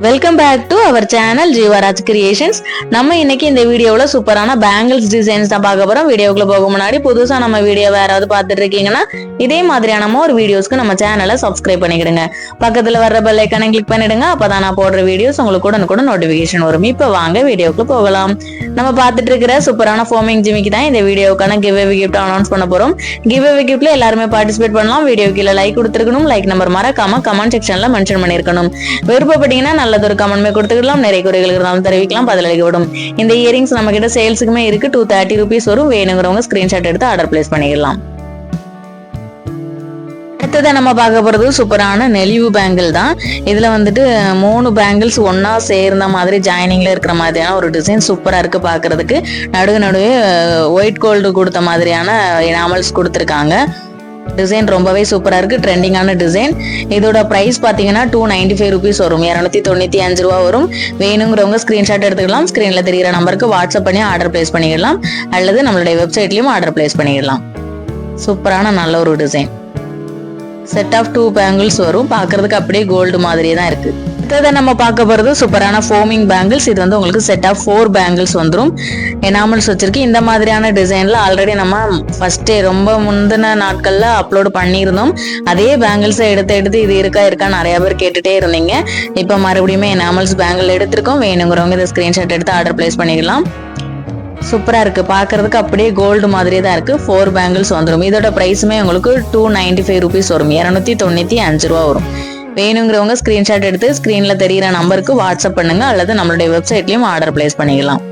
Welcome back to our channel Jeevaraj creations. நம்ம இன்னைக்கு இந்த வீடியோல சூப்பரான பேங்கிள்ஸ் டிசைன்ஸ் தான் பார்க்க போறோம். வீடியோக்குள்ள போக முன்னாடி புதுசா நம்ம வீடியோ யாராவது பார்த்துட்டு இருக்கீங்கன்னா இதே மாதிரியான ஒரு வீடியோஸ்க்கு நம்ம சேனலை சப்ஸ்கிரைப் பண்ணிக்கிடுங்க. பக்கத்துல வர்ற பெல் ஐக்கானை கிளிக் பண்ணிடுங்க. அப்பதான் நான் போடுற வீடியோஸ் உங்களுக்கு கூட நோட்டிபிகேஷன் வரும். இப்ப வாங்க வீடியோக்குள்ள போகலாம். நம்ம பார்த்துட்டு இருக்கிற சூப்பரான ஃபோமிங் ஜிமிக்கு தான் இந்த வீடியோக்கான கிவ் அவே கிஃப்ட் அனௌன்ஸ் பண்ண போறோம். கிவ் அவே கிஃப்ட்ல எல்லாருமே பார்ட்டிசிபேட் பண்ணலாம். வீடியோ கீழே லைக் கொடுத்துருக்கணும். லைக் நம்பர் மறக்காம கமெண்ட் செக்ஷன்ல மென்ஷன் பண்ணிருக்கணும். விருப்பப்பட்டீங்கன்னா நல்லதொரு கமெண்ட்மே கொடுத்துக்கலாம். நிறைய குறைகள் இருந்தாலும் தெரிவிக்கலாம், பதிலளிக்கப்படும். இந்த இயரிங்ஸ் நம்ம கிட்ட சேல்ஸுக்குமே இருக்கு. 230 rupees வரும். வேணுங்கிறவங்க ஸ்கிரீன்ஷாட் எடுத்து ஆர்டர் பிளேஸ் பண்ணிக்கலாம். அடுத்ததை நம்ம பார்க்க போறது சூப்பரான நெளிவு பேங்கிள் தான். இதுல வந்துட்டு 3 பேங்கிள்ஸ் ஒன்னா சேர்ந்த மாதிரி ஜாயினிங்ல இருக்கிற மாதிரியான ஒரு டிசைன் சூப்பரா இருக்கு பாக்குறதுக்கு. நடுவே ஒயிட் கோல்டு கொடுத்த மாதிரியான எனாமல்ஸ் கொடுத்துருக்காங்க. டிசைன் ரொம்பவே சூப்பரா இருக்கு. ட்ரெண்டிங்கான டிசைன். இதோட பிரைஸ் பாத்தீங்கன்னா 295 rupees வரும். 295 ரூபா வரும். வேணுங்கிறவங்க ஸ்கிரீன்ஷாட் எடுத்துக்கலாம். ஸ்கிரீன்ல தெரிகிற நம்பருக்கு வாட்ஸ்அப் பண்ணி ஆர்டர் பிளேஸ் பண்ணிடலாம். அல்லது நம்மளுடைய வெப்சைட்லயும் ஆர்டர் பிளேஸ் பண்ணிடலாம். சூப்பரான நல்ல ஒரு டிசைன். செட் ஆஃப் 2 பேங்கிள்ஸ் வரும். பாக்குறதுக்கு அப்படியே கோல்டு மாதிரியே தான் இருக்கு. அடுத்ததை நம்ம பார்க்க போறது சூப்பரான ஃபோமிங் பேங்கிள்ஸ். இது வந்து உங்களுக்கு செட் ஆஃப் 4 பேங்கிள்ஸ் வந்துடும். எனாமல்ஸ் வச்சிருக்கு. இந்த மாதிரியான டிசைன்ல ஆல்ரெடி நம்ம ஃபர்ஸ்டே ரொம்ப முந்தின நாட்கள்ல அப்லோட் பண்ணியிருந்தோம். அதே பேங்கிள்ஸை எடுத்து இது இருக்கா நிறைய பேர் கேட்டுட்டே இருந்தீங்க. இப்போ மறுபடியும் எனாமல்ஸ் பேங்கிள் எடுத்திருக்கோம். வேணுங்கிறவங்க இதை ஸ்கிரீன்ஷாட் எடுத்து ஆர்டர் பிளேஸ் பண்ணிக்கலாம். சூப்பரா இருக்கு. பாக்குறதுக்கு அப்படியே கோல்டு மாதிரியே தான் இருக்கு. 4 பேங்கிள்ஸ் வந்துடும். இதோட பிரைஸுமே உங்களுக்கு 295 rupees வரும். 295 ரூபா வரும். வேணுங்கிறவங்க ஸ்கிரீன்ஷாட் எடுத்து ஸ்கிரீன்ல தெரிகிற நம்பருக்கு வாட்ஸ்அப் பண்ணுங்க. அல்லது நம்மளுடைய வெப்சைட்லயும் ஆர்டர் பிளேஸ் பண்ணிக்கலாம்.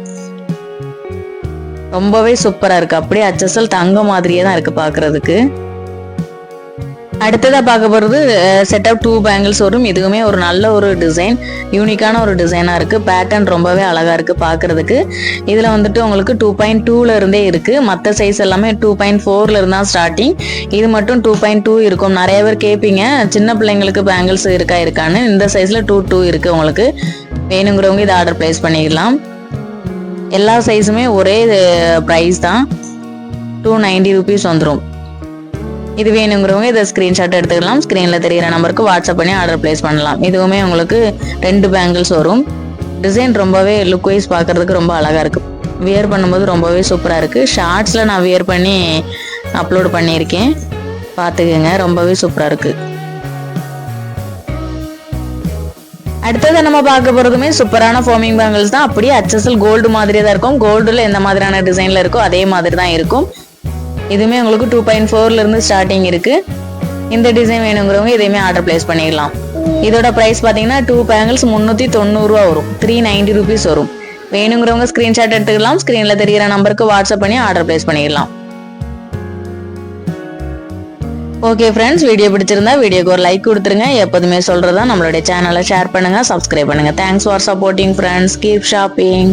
ரொம்பவே சூப்பரா இருக்கு. அப்படியே HSL தங்க மாதிரியே தான் இருக்கு பாக்குறதுக்கு. அடுத்ததா பார்க்க போறது செட் ஆஃப் 2 பேங்கிள்ஸ் வரும். இதுவுமே ஒரு நல்ல ஒரு டிசைன், யூனிக்கான ஒரு டிசைனா இருக்கு. பேட்டர்ன் ரொம்பவே அழகா இருக்கு பாக்குறதுக்கு. இதுல வந்துட்டு உங்களுக்கு 2.2ல இருந்தே இருக்கு. மற்ற சைஸ் எல்லாமே 2.4ல இருந்தா ஸ்டார்டிங். இது மட்டும் 2.2 இருக்கும். நிறைய பேர் கேட்பீங்க சின்ன பிள்ளைங்களுக்கு பேங்கிள்ஸ் இருக்கான்னு. இந்த சைஸ்ல 2.2 இருக்கு உங்களுக்கு. வேணுங்கிறவங்க இதை ஆர்டர் பிளேஸ் பண்ணிக்கலாம். எல்லா சைஸுமே ஒரே பிரைஸ் தான். 290 rupees வந்துடும். இது வேணுங்கிறவங்க இதை ஸ்கிரீன்ஷாட் எடுத்துக்கலாம். ஸ்கிரீன்ல தெரிகிற நம்பருக்கு வாட்ஸ்அப் பண்ணி ஆர்டர் பிளேஸ் பண்ணலாம். இதுவுமே உங்களுக்கு 2 பேங்கிள்ஸ் வரும். டிசைன் ரொம்பவே லுக் வைஸ் பார்க்கறதுக்கு ரொம்ப அழகா இருக்கு. வியர் பண்ணும்போது ரொம்பவே சூப்பரா இருக்கு. ஷார்ட்ஸ்ல நான் வியர் பண்ணி அப்லோட் பண்ணியிருக்கேன், பார்த்துக்கங்க. ரொம்பவே சூப்பரா இருக்கு. அடுத்தது நம்ம பார்க்க போறதுமே சூப்பரான ஃபோமிங் பேங்கிள்ஸ் தான். அப்படியே HSL கோல்டு மாதிரியே தான் இருக்கும். கோல்டுல எந்த மாதிரியான டிசைன்ல இருக்கோ அதே மாதிரி தான் இருக்கும். இதுவுமே உங்களுக்கு 2.4ல இருந்து ஸ்டார்டிங் இருக்கு. இந்த டிசைன் வேணுங்கிறவங்க இதையுமே ஆர்டர் பிளேஸ் பண்ணிடலாம். இதோட பிரைஸ் பாத்தீங்கன்னா 2 பேங்கிள்ஸ் 390 ரூபா வரும். 390 rupees வரும். வேணுங்கிறவங்க ஸ்கிரீன்ஷாட் எடுத்துக்கலாம். ஸ்கிரீன்ல தெரிகிற நம்பருக்கு வாட்ஸ்அப் பண்ணி ஆர்டர் பிளேஸ் பண்ணிடலாம். ஓகே ஃப்ரெண்ட்ஸ், வீடியோ பிடிச்சிருந்தா வீடியோக்கு ஒரு லைக் கொடுத்துருங்க. எப்போதுமே சொல்றதா நம்மளுடைய சேனலை ஷேர் பண்ணுங்க, சப்ஸ்கிரைப் பண்ணுங்க. Thanks for supporting friends. Keep shopping.